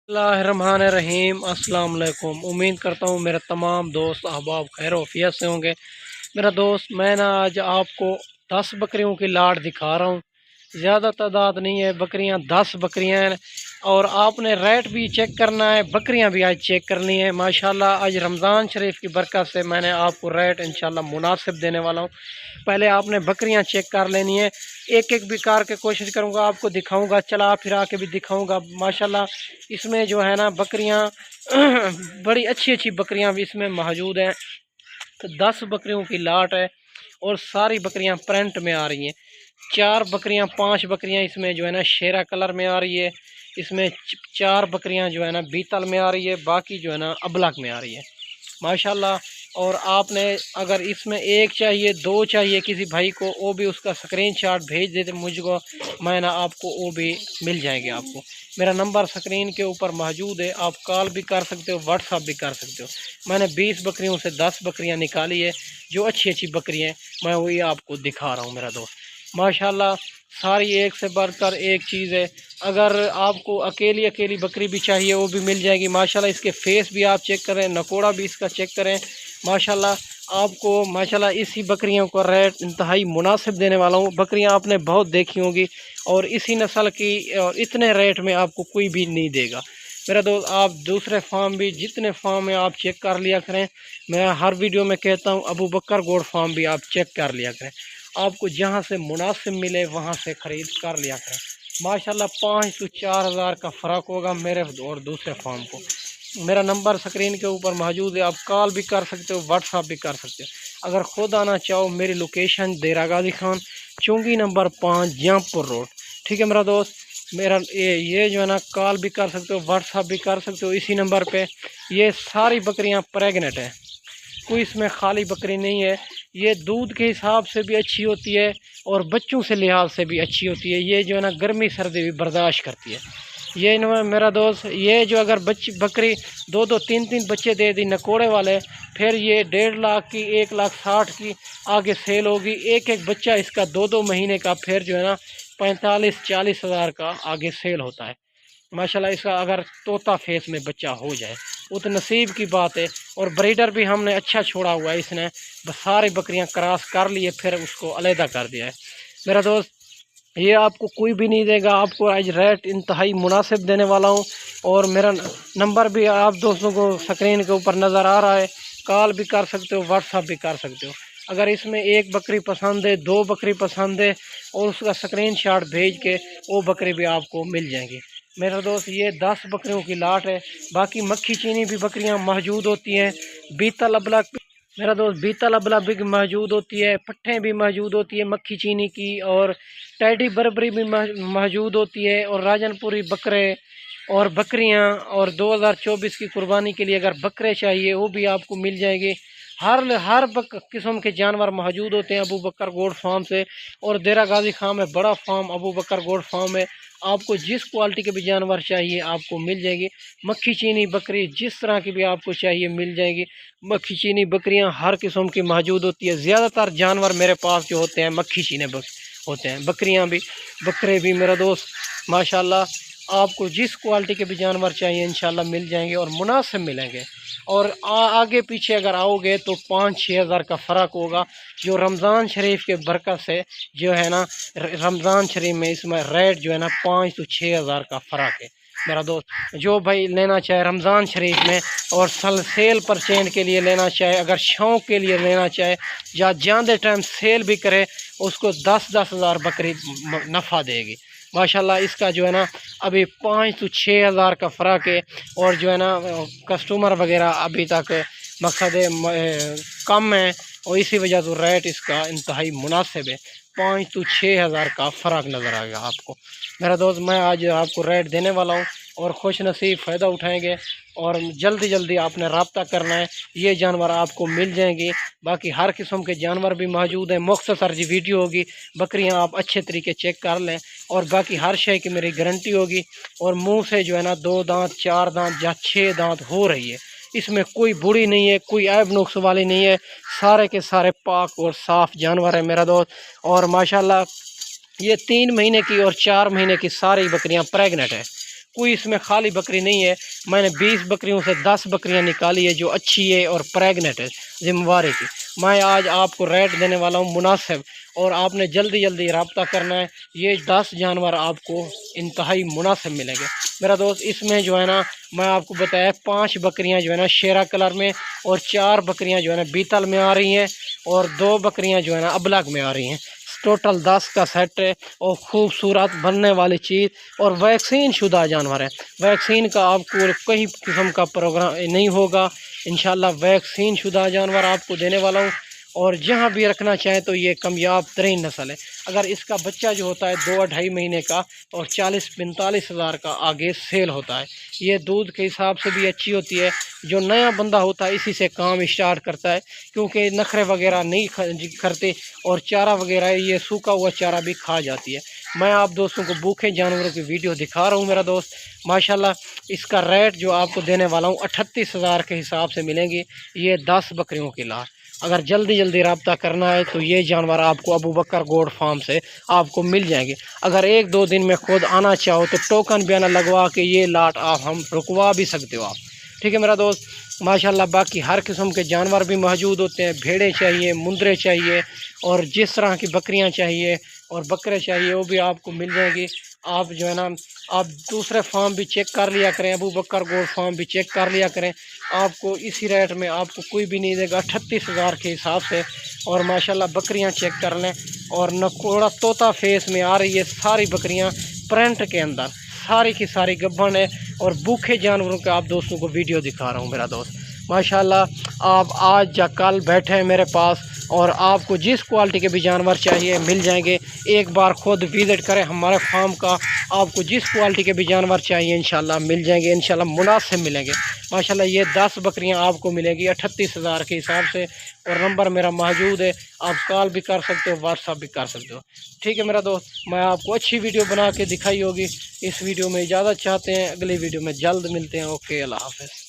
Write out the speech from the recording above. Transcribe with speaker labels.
Speaker 1: रहीम अस्सलाम वालेकुम। उम्मीद करता हूँ मेरे तमाम दोस्त अहबाब खैर वफियत से होंगे। मेरा दोस्त मैं ना आज आपको 10 बकरियों की लाट दिखा रहा हूँ। ज़्यादा तादाद नहीं है, बकरियाँ 10 बकरियाँ हैं और आपने रेट भी चेक करना है, बकरियाँ भी आज चेक करनी है। माशाल्लाह आज रमज़ान शरीफ की बरकत से मैंने आपको रेट इंशाल्लाह मुनासिब देने वाला हूँ। पहले आपने बकरियां चेक कर लेनी है, एक एक भी कार के कोशिश करूंगा, आपको दिखाऊंगा, चला फिरा के भी दिखाऊंगा। माशाल्लाह इसमें जो है ना बकरियां बड़ी अच्छी अच्छी बकरियां भी इसमें मौजूद हैं। तो 10 बकरियों की लाट है और सारी बकरियां प्रिंट में आ रही हैं। 4 बकरियां 5 बकरियां इसमें जो है ना शेरा कलर में आ रही है। इसमें 4 बकरियां जो है ना बीतल में आ रही है, बाकी जो है ना अबलक में आ रही है माशाल्लाह। और आपने अगर इसमें एक चाहिए, दो चाहिए किसी भाई को, वो भी उसका स्क्रीनशॉट भेज देते मुझको, मैं ना आपको वो भी मिल जाएंगे। आपको मेरा नंबर स्क्रीन के ऊपर मौजूद है, आप कॉल भी कर सकते हो, व्हाट्सअप भी कर सकते हो। मैंने 20 बकरियों से 10 बकरियां निकाली है, जो अच्छी अच्छी बकरियां हैं मैं वही आपको दिखा रहा हूँ मेरा दोस्त। माशाल्लाह सारी एक से बढ़कर एक चीज़ है। अगर आपको अकेली अकेली बकरी भी चाहिए वो भी मिल जाएगी माशाल्लाह। इसके फेस भी आप चेक करें, नकोड़ा भी इसका चेक करें माशाल्लाह। आपको माशाल्लाह इसी बकरियों का रेट इंतहाई मुनासिब देने वाला हूँ। बकरियाँ आपने बहुत देखी होंगी और इसी नस्ल की, और इतने रेट में आपको कोई भी नहीं देगा मेरा दोस्त। आप दूसरे फार्म भी, जितने फार्म में आप चेक कर लिया करें। मैं हर वीडियो में कहता हूँ अबू बकर गोड फार्म भी आप चेक कर लिया करें। आपको जहाँ से मुनासिब मिले वहाँ से ख़रीद कर लिया करें माशाल्लाह। 5 से 4 हज़ार का फ़र्क होगा मेरे और दूसरे फार्म को। मेरा नंबर स्क्रीन के ऊपर मौजूद है, आप कॉल भी कर सकते हो, व्हाट्सअप भी कर सकते हो। अगर ख़ुद आना चाहो मेरी लोकेशन देरा गाजी खान, चुंगी नंबर 5 जमपुर रोड। ठीक है मेरा दोस्त। मेरा ये जो है ना कॉल भी कर सकते हो, व्हाट्सअप भी कर सकते हो इसी नंबर पे। ये सारी बकरियां प्रेग्नेंट हैं, कोई इसमें खाली बकरी नहीं है। ये दूध के हिसाब से भी अच्छी होती है और बच्चों से लिहाज से भी अच्छी होती है। ये जो है ना गर्मी सर्दी भी बर्दाश्त करती है। ये इनमें मेरा दोस्त, ये जो अगर बकरी 2-2 3-3 बच्चे दे दी नकोड़े वाले, फिर ये 1.5 लाख की, 1,60,000 की आगे सेल होगी। एक एक बच्चा इसका 2-2 महीने का, फिर जो है ना 45-40 हज़ार का आगे सेल होता है माशाल्लाह। इसका अगर तोता फेस में बच्चा हो जाए वो तो नसीब की बात है। और ब्रीडर भी हमने अच्छा छोड़ा हुआ है, इसने बस सारी बकरियां क्रॉस कर लिए फिर उसको अलहदा कर दिया है मेरा दोस्त। ये आपको कोई भी नहीं देगा, आपको आज रेट इंतहाई मुनासिब देने वाला हूँ। और मेरा नंबर भी आप दोस्तों को स्क्रीन के ऊपर नज़र आ रहा है, कॉल भी कर सकते हो, व्हाट्सअप भी कर सकते हो। अगर इसमें एक बकरी पसंद है, दो बकरी पसंद है, और उसका स्क्रीनशॉट भेज के वो बकरी भी आपको मिल जाएंगी मेरा दोस्त। ये 10 बकरियों की लाट है। बाकी मक्खी चीनी भी बकरियां मौजूद होती हैं, बीतल अबला मेरा दोस्त, बीतल अबला भी मौजूद होती है, पट्ठें भी मौजूद होती है मक्खी चीनी की, और टैडी बरबरी भी मौजूद होती है, और राजनपुरी बकरे और बकरियां। और 2024 की कुर्बानी के लिए अगर बकरे चाहिए वो भी आपको मिल जाएंगे। हर किस्म के जानवर मौजूद होते हैं अबू बकर गोड फार्म से। और देरा गाजी खान में बड़ा फार्म अबू बकर गोड फार्म है। आपको जिस क्वालिटी के भी जानवर चाहिए आपको मिल जाएगी। मक्खी चीनी बकरी जिस तरह की भी आपको चाहिए मिल जाएगी। मक्खी चीनी बकरियां हर किस्म की मौजूद होती है। ज़्यादातर जानवर मेरे पास जो होते हैं मक्खी चीनी होते हैं, बकरियां भी, बकरे भी मेरा दोस्त माशाल्लाह। आपको जिस क्वालिटी के भी जानवर चाहिए इंशाल्लाह मिल जाएंगे और मुनासिब मिलेंगे। और आगे पीछे अगर आओगे तो 5-6 हज़ार का फ़र्क होगा, जो रमज़ान शरीफ के बरकत से जो है ना, रमज़ान शरीफ में इसमें रेट जो है ना 5 से 6 हज़ार का फ़र्क है मेरा दोस्त। जो भाई लेना चाहे रमज़ान शरीफ में और सेल परचेंट के लिए लेना चाहे, अगर शौक़ के लिए लेना चाहे, या जानते टाइम सेल भी करे, उसको 10-10 हज़ार बकरी नफ़ा देगी माशाल्लाह। इसका जो है ना अभी 5 से 6 हज़ार का फ़र्क है। और जो है ना कस्टमर वगैरह अभी तक मकसद कम है, और इसी वजह से रेट इसका इंतहाई मुनासिब है। 5 से 6 हज़ार का फ़र्क नज़र आएगा आपको मेरा दोस्त। मैं आज आपको रेट देने वाला हूँ और खुश नसीब फ़ायदा उठाएंगे। और जल्दी जल्दी आपने रब्ता करना है, ये जानवर आपको मिल जाएंगे। बाकी हर किस्म के जानवर भी मौजूद हैं। मुख्तसर जी वीडियो होगी, बकरियां आप अच्छे तरीके चेक कर लें। और बाकी हर शय की मेरी गारंटी होगी। और मुंह से जो है ना 2 दांत 4 दांत या 6 दांत हो रही है, इसमें कोई बुरी नहीं है, कोई ऐब नुक्स वाली नहीं है। सारे के सारे पाक और साफ़ जानवर है मेरा दोस्त। और माशाल्लाह ये 3 महीने की और 4 महीने की सारी बकरियां प्रेग्नेंट है, कोई इसमें खाली बकरी नहीं है। मैंने 20 बकरियों से 10 बकरियां निकाली है जो अच्छी है और प्रेग्नेंट है, जिम्मेवारी की। मैं आज आपको रेट देने वाला हूँ मुनासिब, और आपने जल्दी जल्दी रब्ता करना है। ये 10 जानवर आपको इंतहाई मुनासिब मिलेंगे मेरा दोस्त। इसमें जो है ना, मैं आपको बताया 5 बकरियां जो है ना शेरा कलर में, और 4 बकरियां जो है ना बीतल में आ रही हैं, और 2 बकरियां जो है ना अबलग में आ रही हैं। टोटल 10 का सेट है, और खूबसूरत बनने वाली चीज़, और वैक्सीन शुदा जानवर है। वैक्सीन का आपको कई किस्म का प्रोग्राम नहीं होगा, इंशाल्लाह वैक्सीन शुदा जानवर आपको देने वाला हूँ। और जहाँ भी रखना चाहें तो ये कामयाब तरीन नस्ल है। अगर इसका बच्चा जो होता है 2-2.5 महीने का, और 40-45 हज़ार का आगे सेल होता है। ये दूध के हिसाब से भी अच्छी होती है। जो नया बंदा होता है इसी से काम स्टार्ट करता है, क्योंकि नखरे वगैरह नहीं करते, और चारा वगैरह ये सूखा हुआ चारा भी खा जाती है। मैं आप दोस्तों को भूखे जानवरों की वीडियो दिखा रहा हूँ मेरा दोस्त। माशाल्लाह इसका रेट जो आपको देने वाला हूँ 38 हज़ार के हिसाब से मिलेंगी। ये 10 बकरियों की लाश। अगर जल्दी जल्दी रब्ता करना है तो ये जानवर आपको अबू बकर गोड फार्म से आपको मिल जाएंगे। अगर 1-2 दिन में खुद आना चाहो तो टोकन बयाना लगवा के ये लाट आप हम रुकवा भी सकते हो आप, ठीक है मेरा दोस्त। माशाल्लाह बाकी हर किस्म के जानवर भी मौजूद होते हैं। भेड़ें चाहिए, मुंदरे चाहिए, और जिस तरह की बकरियां चाहिए और बकरे चाहिए वो भी आपको मिल जाएगी। आप जो है ना, आप दूसरे फार्म भी चेक कर लिया करें, अबू बकर गोड फार्म भी चेक कर लिया करें। आपको इसी रेट में आपको कोई भी नहीं देगा 38 हज़ार के हिसाब से। और माशाल्लाह बकरियां चेक कर लें, और नकोड़ा तोता फेस में आ रही है सारी बकरियां प्रिंट के अंदर, सारी की सारी गब्बन है। और भूखे जानवरों के आप दोस्तों को वीडियो दिखा रहा हूँ मेरा दोस्त। माशाल्लाह आप आज या कल बैठे हैं मेरे पास, और आपको जिस क्वालिटी के भी जानवर चाहिए मिल जाएंगे। एक बार खुद विज़िट करें हमारे फार्म का, आपको जिस क्वालिटी के भी जानवर चाहिए इंशाल्लाह मिल जाएंगे, इंशाल्लाह मुनासिब मिलेंगे। माशाल्लाह ये 10 बकरियां आपको मिलेंगी 38 हज़ार के हिसाब से। और नंबर मेरा मौजूद है, आप कॉल भी कर सकते हो, व्हाट्सअप भी कर सकते हो, ठीक है मेरा दोस्त। मैं आपको अच्छी वीडियो बना के दिखाई होगी। इस वीडियो में इजाज़त चाहते हैं, अगली वीडियो में जल्द मिलते हैं। ओके, अल्लाह हाफ़िज़।